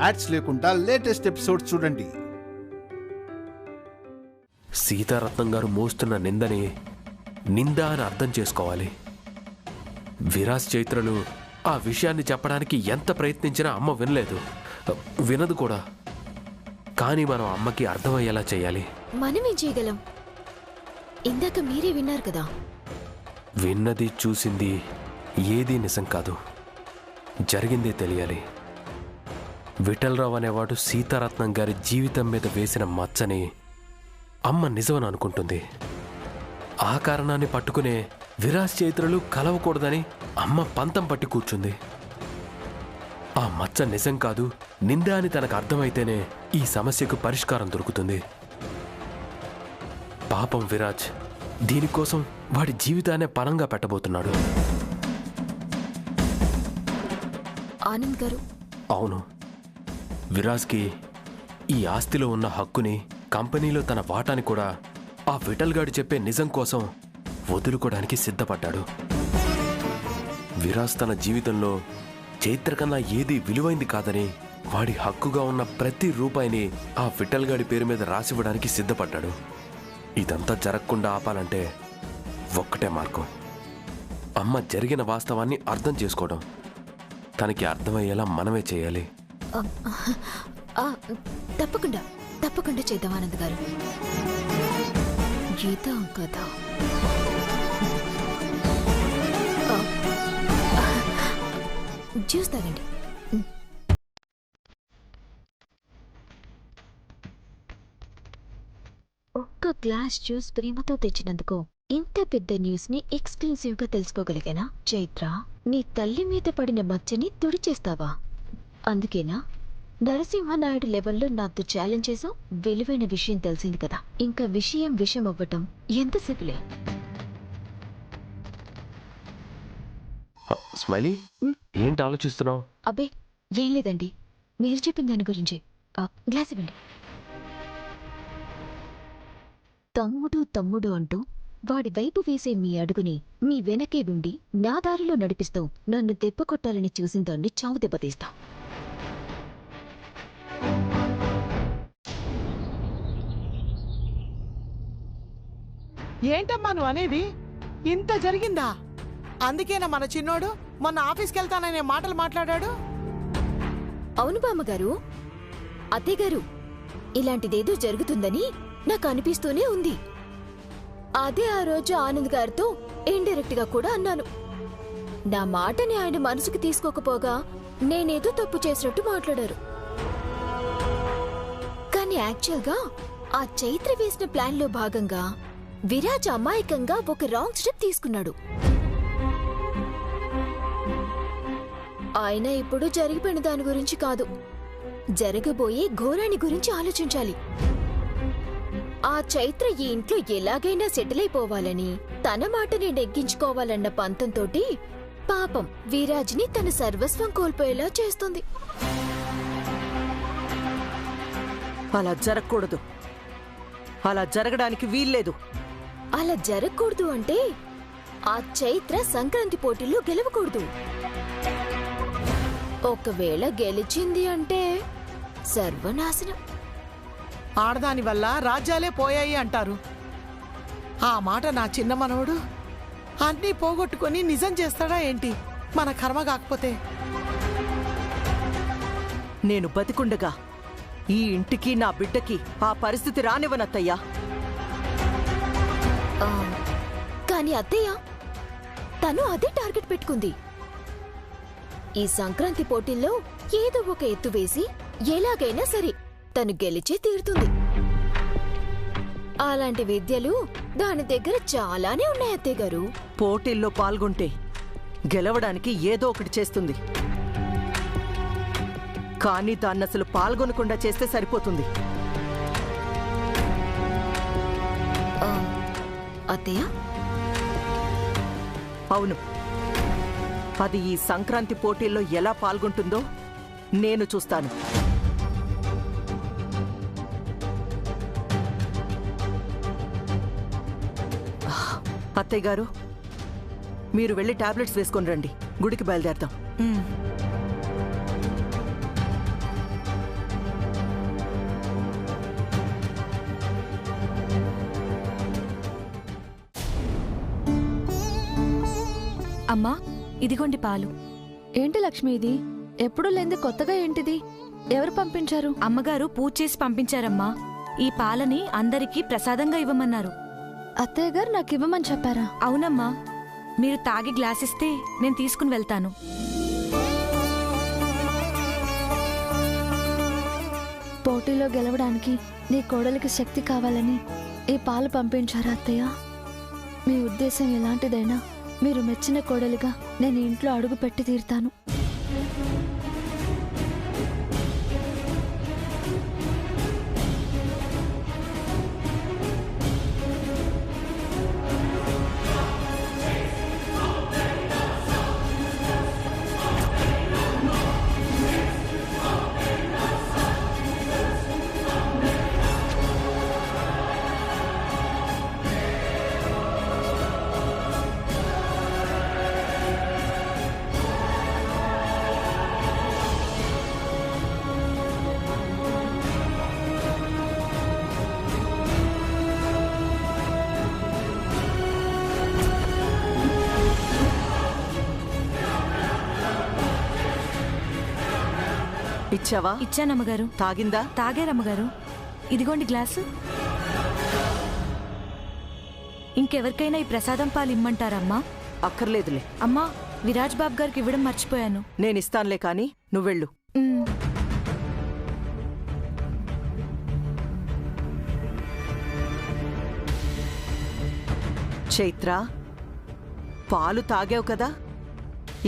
Ads లేకుండా latest episodes చూడండి. సీతారత్నం గారు మోస్తున్న నిందని నింద అని అర్థం చేసుకోవాలి. విరాజ్ చైత్రలు ఆ విషయాన్ని చెప్పడానికి ఎంత ప్రయత్నించినా అమ్మ వినలేదు, వినదు కూడా. కానీ మనం అమ్మకి అర్థమయ్యేలా చేయాలి. మనమేం చేయగలం? ఇందాక మీరే విన్నారు కదా. విన్నది చూసింది ఏదీ నిజం కాదు, జరిగిందే తెలియాలి. విఠలరావు అనేవాడు సీతారత్నం గారి జీవితం మీద వేసిన మచ్చని అమ్మ నిజమని అనుకుంటుంది. ఆ కారణాన్ని పట్టుకునే విరాజ్ చైత్రలు కలవకూడదని అమ్మ పంతం పట్టి కూర్చుంది. ఆ మచ్చ నిజం కాదు, నింద అని తనకు అర్థమైతేనే ఈ సమస్యకు పరిష్కారం దొరుకుతుంది. పాపం విరాజ్ దీనికోసం వాడి జీవితాన్నే పణంగా పెట్టబోతున్నాడు. ఆనంద్ గారు, అవును, విరాజ్కి ఈ ఆస్తిలో ఉన్న హక్కుని, కంపెనీలో తన వాటాని కూడా ఆ విఠల్ గాడు చెప్పే నిజం కోసం వదులుకోవడానికి సిద్ధపడ్డాడు. విరాజ్ తన జీవితంలో చైత్ర కన్నా ఏది విలువైంది కాదని వాడి హక్కుగా ఉన్న ప్రతి రూపాయిని ఆ విఠల్ గాడి పేరు మీద రాసివ్వడానికి సిద్ధపడ్డాడు. ఇదంతా జరగకుండా ఆపాలంటే ఒక్కటే మార్గం, అమ్మ జరిగిన వాస్తవాన్ని అర్థం చేసుకోవడం. తనకి అర్థమయ్యేలా మనమే చేయాలి. తప్పకుండా తప్పకుండా చేద్దాం ఆనంద్ గారు. గీత కథ జ్యూస్ తాగండి. ఒక్క గ్లాస్ జ్యూస్ ప్రేమతో తెచ్చినందుకు ఇంత పెద్ద న్యూస్ ని ఎక్స్క్లూసివ్ గా తెలుసుకోగలిగానా? చైత్ర, నీ తల్లి మీద పడిన మచ్చని తుడిచేస్తావా? అందుకేనా నరసింహనాయుడు లెవెల్లో నాతో ఛాలెంజ్ చేసావు? విలువైన విషయం తెలిసింది కదా, ఇంకా విషయం అవ్వటం ఎంతసేపులే. స్మైలీ, ఏంటి ఆలోచిస్తున్నావు? అబ్బే ఏం లేదండి, మీరు చెప్పిన దాని గురించి. గ్లాస్ ఇవ్వండి. తమ్ముడు తమ్ముడు అంటూ వాడి వైపు వేసే మీ అడుగుని మీ వెనకే ఉండి నా దారిలో నడిపిస్తూ నన్ను దెబ్బ కొట్టాలని చూసిన దాన్ని చావు దెబ్బతీస్తా. ఏంటమ్మా నువ్వు అనేది? ఇంత జరిగిందా? అందుకేనా మన చిన్నోడు మొన్న ఆఫీస్కి వెళ్తాననే మాటలు మాట్లాడాడు? అవును బామ్మగారు, అత్తయ్య గారు, ఇలాంటిదేదో జరుగుతుందని నాకు అనిపిస్తూనే ఉంది. అదే ఆ రోజు ఆనంద్ గారితో ఇండైరెక్ట్ గా కూడా అన్నాను. నా మాటని ఆయన మనసుకు తీసుకోకపోగా నేనేదో తప్పు చేసినట్టు మాట్లాడారు. కానీ యాక్చువల్గా ఆ చైత్ర వేసిన ప్లాన్ లో భాగంగా విరాజ్ అమాయకంగా ఒక రాంగ్ స్టెప్ తీసుకున్నాడు. ఆయన ఇప్పుడు జరిగిపోయిన దాని గురించి కాదు, జరగబోయే ఘోరాన్ని గురించి ఆలోచించాలి. ఆ చైత్ర ఈ ఇంట్లో ఎలాగైనా సెటిల్ అయిపోవాలని, తన మాటని నెగ్గించుకోవాలన్న పంతంతోటి పాపం విరాజ్ని తన సర్వస్వం కోల్పోయేలా చేస్తుంది. అలా జరగకూడదు, అలా జరగడానికి వీల్లేదు. అలా జరగకూడదు అంటే ఆ చైత్ర సంక్రాంతి పోటీల్లో గెలవకూడదు. ఒకవేళ గెలిచింది అంటే సర్వనాశనం. ఆడదాని వల్ల రాజ్యాలే పోయాయి అంటారు. ఆ మాట నా చిన్న మనవడు అన్నీ పోగొట్టుకొని నిజం చేస్తాడా ఏంటి? మన కర్మ కాకపోతే. నేను బతికుండగా ఈ ఇంటికి నా బిడ్డకి ఆ పరిస్థితి రానివ్వనత్తయ్యా. కానీ అత్తయ్య, తను అదే టార్గెట్ పెట్టుకుంది. ఈ సంక్రాంతి పోటీల్లో ఏదో ఒక ఎత్తు వేసి ఎలాగైనా సరే తను గెలిచే తీరుతుంది. అలాంటి విద్యలు దాని దగ్గర చాలానే ఉన్నాయి అత్తయ్య గారు. పోటీల్లో పాల్గొంటే గెలవడానికి ఏదో ఒకటి చేస్తుంది, కానీ దాన్ని అసలు పాల్గొనకుండా చేస్తే సరిపోతుంది. అత్తయ్య, అవును, అది ఈ సంక్రాంతి పోటీల్లో ఎలా పాల్గొంటుందో నేను చూస్తాను. అత్తయ్య గారు, మీరు వెళ్ళి టాబ్లెట్స్ వేసుకొని రండి, గుడికి బయలుదేరతాం. అమ్మా ఇదిగోండి పాలు. ఏంటి లక్ష్మి ఇది? ఎప్పుడు లేంది కొత్తగా ఏంటిది? ఎవరు పంపించారు? అమ్మగారు పూజ చేసి పంపించారమ్మా. ఈ పాలని అందరికీ ప్రసాదంగా ఇవ్వమన్నారు. అత్తయ్య గారు నాకు ఇవ్వమని చెప్పారా? అవునమ్మా, మీరు తాగి గ్లాస్ ఇస్తే నేను తీసుకుని వెళ్తాను. పోటీలో గెలవడానికి నీ కోడలికి శక్తి కావాలని ఈ పాలు పంపించారా అత్తయ్య? మీ ఉద్దేశం ఎలాంటిదైనా మీరు మెచ్చిన కోడలిగా నేను ఇంట్లో అడుగు పెట్టి తీరుతాను. ఇచ్చావా? ఇచ్చానమ్మగారు. తాగిందా? తాగారమ్మగారు. ఇదిగోండి గ్లాసు. ఇంకెవరికైనా ఈ ప్రసాదం పాలు ఇమ్మంటారమ్మా? అక్కర్లేదులే. అమ్మా, విరాజ్ బాబు గారికి ఇవ్వడం మర్చిపోయాను. నేనిస్తానులే కాని నువ్వెళ్ళు. ఉమ్. చైత్ర, పాలు తాగావు కదా,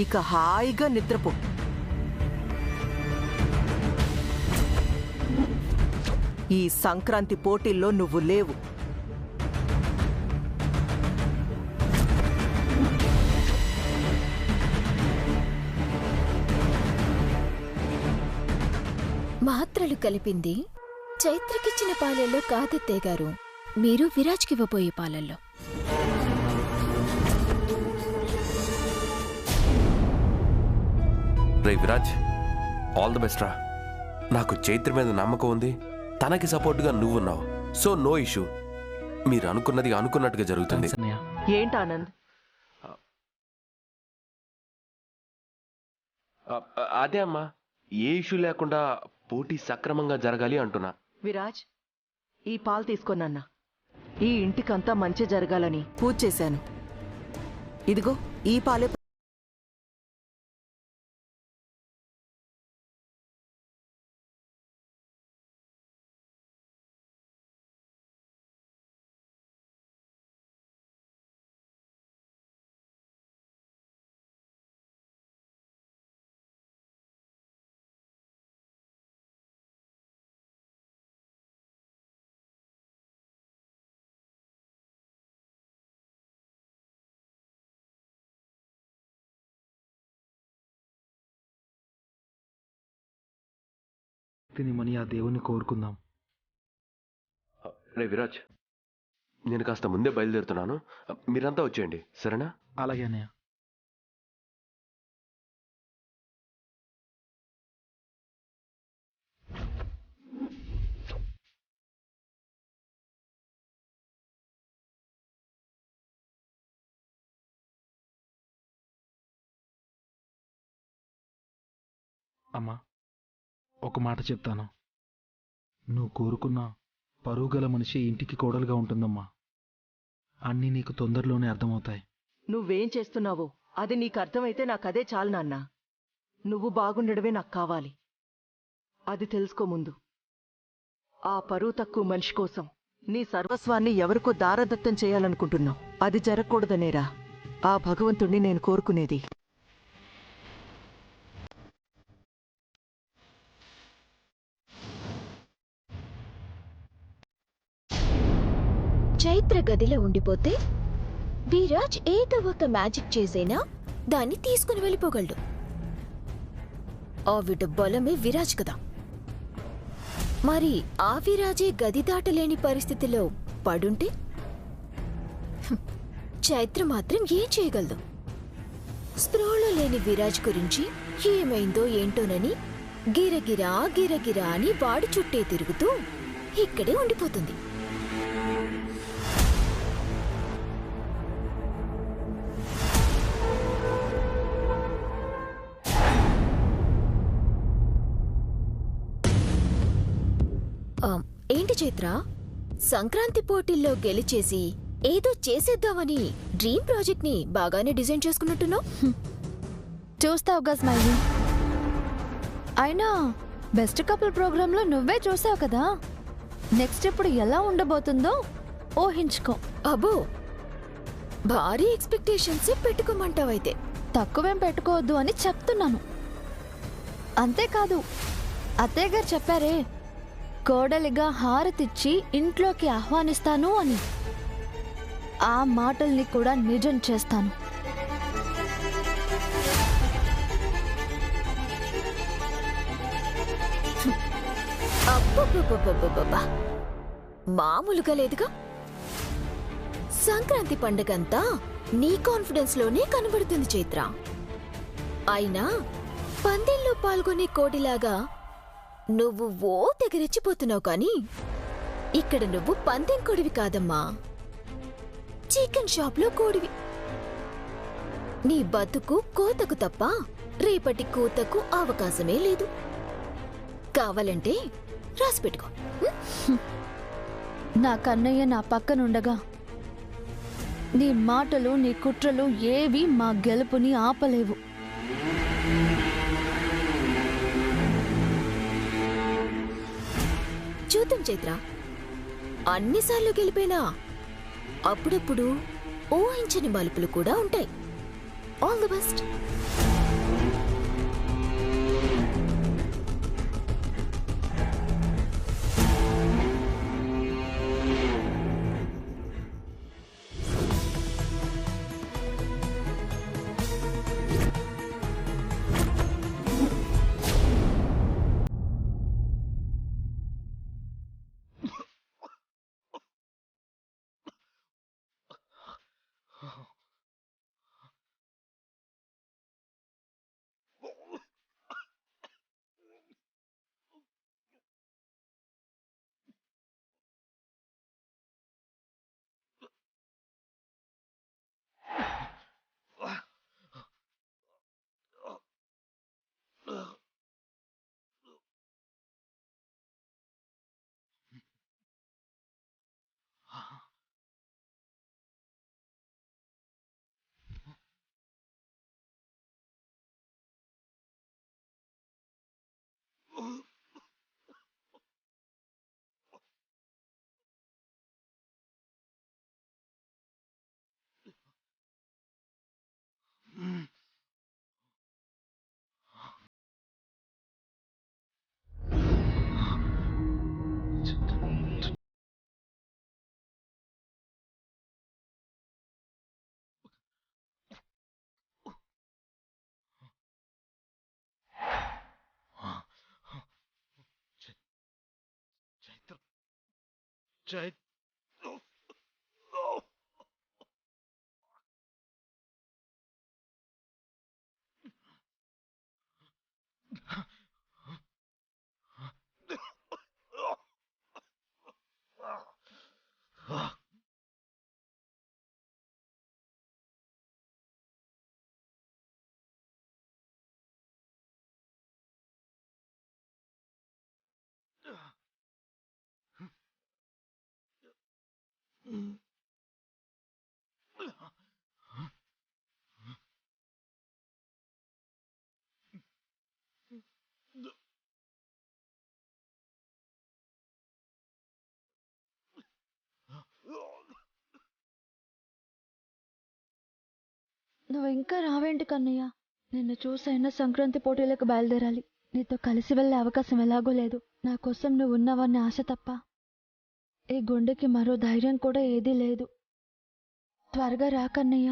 ఇక హాయిగా నిద్రపో. ఈ సంక్రాంతి పోటీల్లో నువ్వు లేవు. మాత్రలు కలిపింది చైత్రకిచ్చిన పాలల్లో కాదత్తయ్య గారు, మీరు విరాజ్కివ్వబోయే పాలల్లో. రే విరాజ్, ఆల్ ది బెస్ట్ రా. నాకు చైత్ర మీద నమ్మకం ఉంది, తనకి సపోర్ట్గా నువ్వున్నావు. So no issue. మీరు అనుకున్నది అనుకున్నట్టుగా జరుగుతుంది. ఏంటి ఆనంద్? అదే అమ్మా, ఏ ఇష్యూ లేకుండా పోటీ సక్రమంగా జరగాలి అంటున్నా. విరాజ్, ఈ పాలు తీసుకోనన్నా. ఈ ఇంటికంతా మంచి జరగాలని పూజ చేశాను. ఇదిగో ఈ పాలే. తినిమని ఆ దేవుణ్ణి కోరుకుందాం. రే విరాజ్, నేను కాస్త ముందే బయలుదేరుతున్నాను. మీరంతా వచ్చేయండి, సరేనా? అలాగే అన్నయ్య. అమ్మా, ఒక మాట చెప్తాను. నువ్వు కోరుకున్న పరువు గల మనిషి ఇంటికి కోడలుగా ఉంటుందమ్మా. అన్నీ నీకు తొందరలోనే అర్థమవుతాయి. నువ్వేం చేస్తున్నావో అది నీకు అర్థమైతే నాకదే చాలు నాన్నా. నువ్వు బాగుండడమే నాకు కావాలి. అది తెలుసుకో ముందు. ఆ పరువు తక్కువ మనిషి కోసం నీ సర్వస్వాన్ని ఎవరికో దారదత్తం చేయాలనుకుంటున్నావు. అది జరగకూడదనేరా ఆ భగవంతుణ్ణి నేను కోరుకునేది. చైత్ర గదిలో ఉండిపోతే విరాజ్ ఏదో ఒక మ్యాజిక్ చేసైనా దాన్ని తీసుకుని వెళ్ళిపోగలడు. ఆవిడ బలమే విరాజ్ కదా. మరి ఆ విరాజే గది దాటలేని పరిస్థితిలో పడుంటే చైత్ర మాత్రం ఏం చేయగలదు? స్పృహలో లేని విరాజ్ గురించి ఏమైందో ఏంటోనని గిరగిరా గిరగిరా అని వాడి చుట్టే తిరుగుతూ ఇక్కడే ఉండిపోతుంది. ఏంటి చైత్ర, సంక్రాంతి పోటీల్లో గెలిచేసి ఏదో చేసేద్దామని డ్రీమ్ ప్రాజెక్ట్ ని బాగానే డిజైన్ చేసుకున్నట్టున్నావు. చూస్తావుగా స్మైలీ. అయినా బెస్ట్ కపుల్ ప్రోగ్రాంలో నువ్వే చూసావు కదా, నెక్స్ట్ ఇప్పుడు ఎలా ఉండబోతుందో ఊహించుకో. అబ్బో, భారీ ఎక్స్పెక్టేషన్స్ పెట్టుకోమంటావైతే. తక్కువేం పెట్టుకోవద్దు అని చెప్తున్నాను. అంతేకాదు, అత్తయ్య గారు చెప్పారే కోడలిగా హారతిచ్చి ఇంట్లోకి ఆహ్వానిస్తాను అని, ఆ మాటల్ని కూడా నిజం చేస్తాను. అబ్బబ్బబ్బబ్బబ్బబ్బా, మామూలుగా లేదుగా. సంక్రాంతి పండగంతా నీ కాన్ఫిడెన్స్ లోనే కనబడుతుంది చైత్ర. అయినా పందెంలో పాల్గొనే కోడిలాగా నువ్వు ఓ తెగరెచ్చిపోతున్నావు కానీ ఇక్కడ నువ్వు పందెం కోడివి కాదమ్మా, చికెన్ షాప్లో కోడివి. నీ బతుకు కోతకు తప్ప రేపటి కూతకు అవకాశమే లేదు. కావాలంటే రాసిపెట్టుకో. నా కన్నయ్య నా పక్కనుండగా నీ మాటలు నీ కుట్రలు ఏవి మా గెలుపుని ఆపలేవు. చూద్దాం చైత్ర, అన్నిసార్లు గెలిపేనా అప్పుడప్పుడు ఊహించని మలుపులు కూడా ఉంటాయి. All the best. నువ్వు ఇంకా రావేంటి కన్నయ్య? నిన్ను చూసైనా సంక్రాంతి పోటీలకు బయలుదేరాలి. నీతో కలిసి వెళ్ళే అవకాశం ఎలాగో లేదు. నా కోసం నువ్వు ఉన్నావన్న ఆశ తప్ప ఈ గుండెకి మరో ధైర్యం కూడా ఏదీ లేదు. త్వరగా రా కన్నయ్య,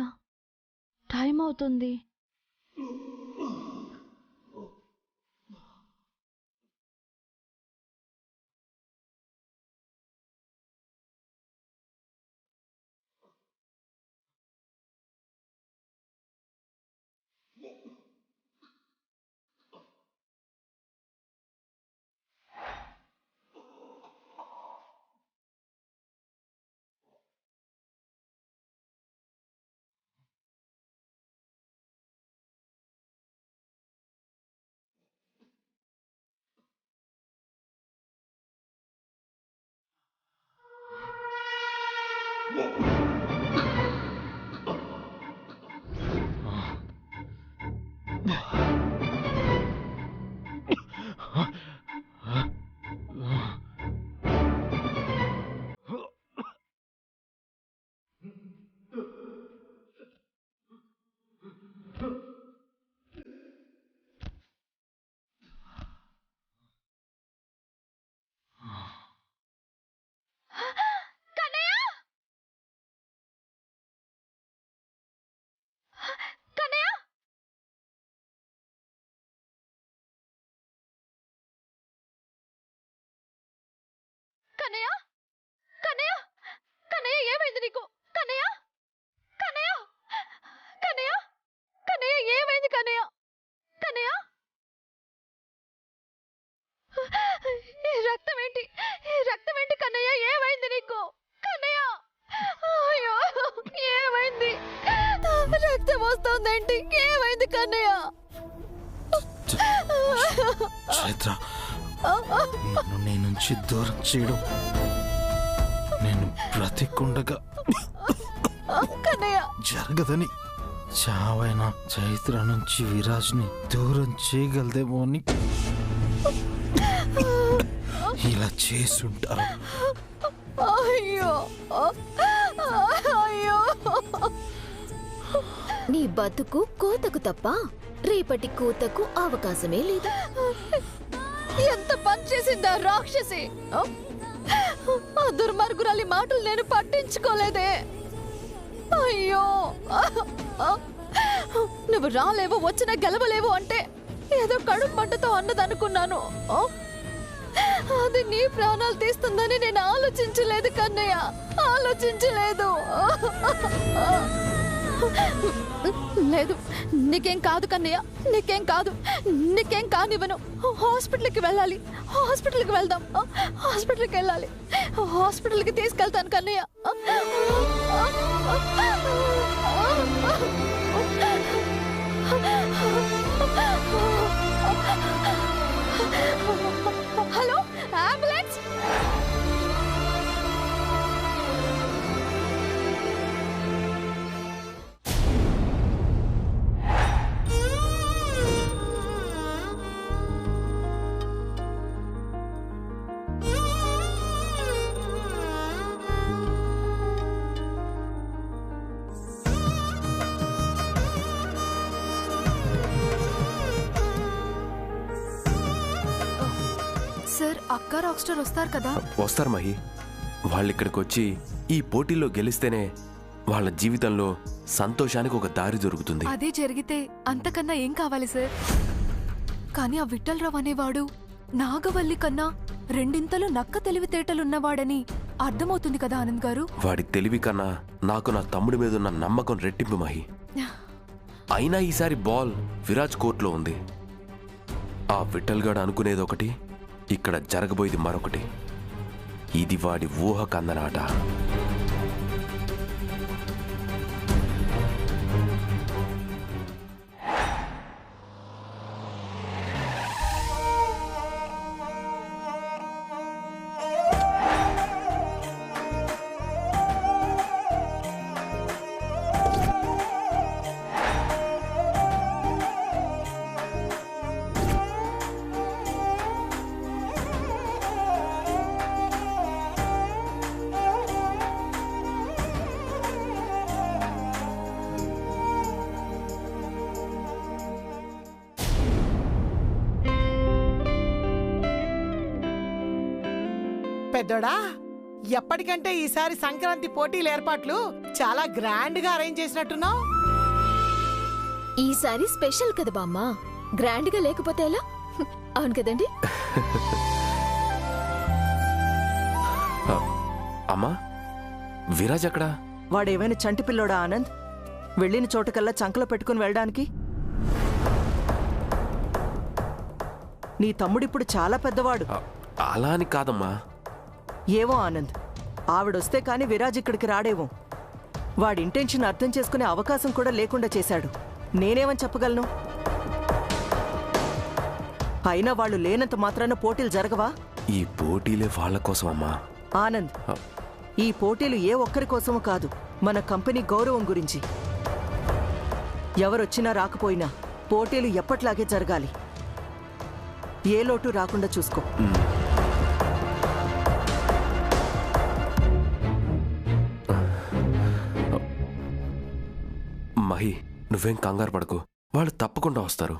టైం అవుతుంది. కన్నయ్య కన్నయ్య కన్నయ్య ఏమైంది నీకు? కన్నయ్య కన్నయ్య కన్నయ్య కన్నయ్య ఏమైంది? కన్నయ్య కన్నయ్య రక్తం ఏంటి కన్నయ్య? ఏమైంది నీకు? కన్నయ్య అయ్యో ఏమైంది? రక్తం వస్తోందేంటి? ఏమైంది కన్నయ్య? చైత్ర, నన్ను నీ నుంచి దూరం చేయడం నేను బ్రతికుండగా జరగదని చావైన చైత్ర నుంచి విరాజ్ని దూరం చేయగలదేమో అని ఇలా చేసుంటారు. అయ్యో అయ్యో నీ బతుకు కోతకు తప్ప రేపటి కూతకు అవకాశమే లేదు. ఎంత పని చేసిందా రాక్షసి! ఆ దుర్మార్గురాలి మాటలు నేను పట్టించుకోలేదే. అయ్యో నువ్వు రాలేవు, వచ్చిన గెలవలేవు అంటే ఏదో కడుపు మంటతో అన్నదనుకున్నాను. అది నీ ప్రాణాలు తీస్తుందని నేను ఆలోచించలేదు కన్నయ్య, ఆలోచించలేదు. లేదు, నీకేం కాదు కన్నయ్య, నీకేం కాదు, నీకేం కానివ్వను. హాస్పిటల్కి వెళ్ళాలి, హాస్పిటల్కి వెళ్దాం, హాస్పిటల్కి వెళ్ళాలి, హాస్పిటల్కి తీసుకెళ్తాను కన్నయ్య. Hello, ambulance! సార్, అక్క రాక్ స్టార్ వస్తారు కదా? వస్తారు మహి. వాళ్ళు ఇక్కడికి వచ్చి ఈ పోటీలో గెలిస్తేనే వాళ్ళ జీవితంలో సంతోషానికి ఒక దారి దొరుకుతుంది. అదే జరిగితే అంతకన్నా ఏం కావాలి సార్? కానీ ఆ విఠలరావు అనేవాడు నాగవల్లి కన్నా రెండింతలు నక్క తెలివితేటలున్నవాడని అర్థమవుతుంది కదా ఆనంద్ గారు. వాడి తెలివి కన్నా నాకు నా తమ్ముడి మీద ఉన్న నమ్మకం రెట్టింపు మహి. అయినా ఈసారి బాల్ విరాజ్ కోర్టులో ఉంది. ఆ విఠల్ గాడు అనుకునేది ఒకటి, ఇక్కడ జరగబోయేది మరొకటి. ఇది వాడి ఊహ కందనాట. పెద్దోడా, ఎప్పటికంటే ఈసారి సంక్రాంతి పోటీల ఏర్పాట్లు చాలా గ్రాండ్ గా అరేంజ్ చేసినట్టున్నావు. ఈసారి స్పెషల్ కదా బామ్మ, గ్రాండ్ గా లేకపోతే ఎలా? అవును కదండి? అమ్మా, విరాజ్ అక్కడ? వాడేమైనా చంటి పిల్లోడా ఆనంద్? వెళ్ళిన చోటకల్లా చంకలో పెట్టుకుని వెళ్ళడానికి? నీ తమ్ముడిప్పుడు చాలా పెద్దవాడు. అలా అని కాదమ్మా. ఏవో ఆనంద్, ఆవిడొస్తే కాని విరాజ్ ఇక్కడికి రాడేమో. వాడి ఇంటెన్షన్ అర్థం చేసుకునే అవకాశం కూడా లేకుండా చేశాడు. నేనేమని చెప్పగలను? అయినా వాళ్ళు లేనంత మాత్రాన పోటీలు జరగవా? ఈ పోటీలే వాళ్ళ కోసం అమ్మా. ఆనంద్, ఈ పోటీలు ఏ ఒక్కరి కోసమూ కాదు, మన కంపెనీ గౌరవం గురించి. ఎవరొచ్చినా రాకపోయినా పోటీలు ఎప్పట్లాగే జరగాలి. ఏ లోటు రాకుండా చూసుకో. మహి, నువ్వేం కంగారు పడకు, వాళ్ళు తప్పకుండా వస్తారు.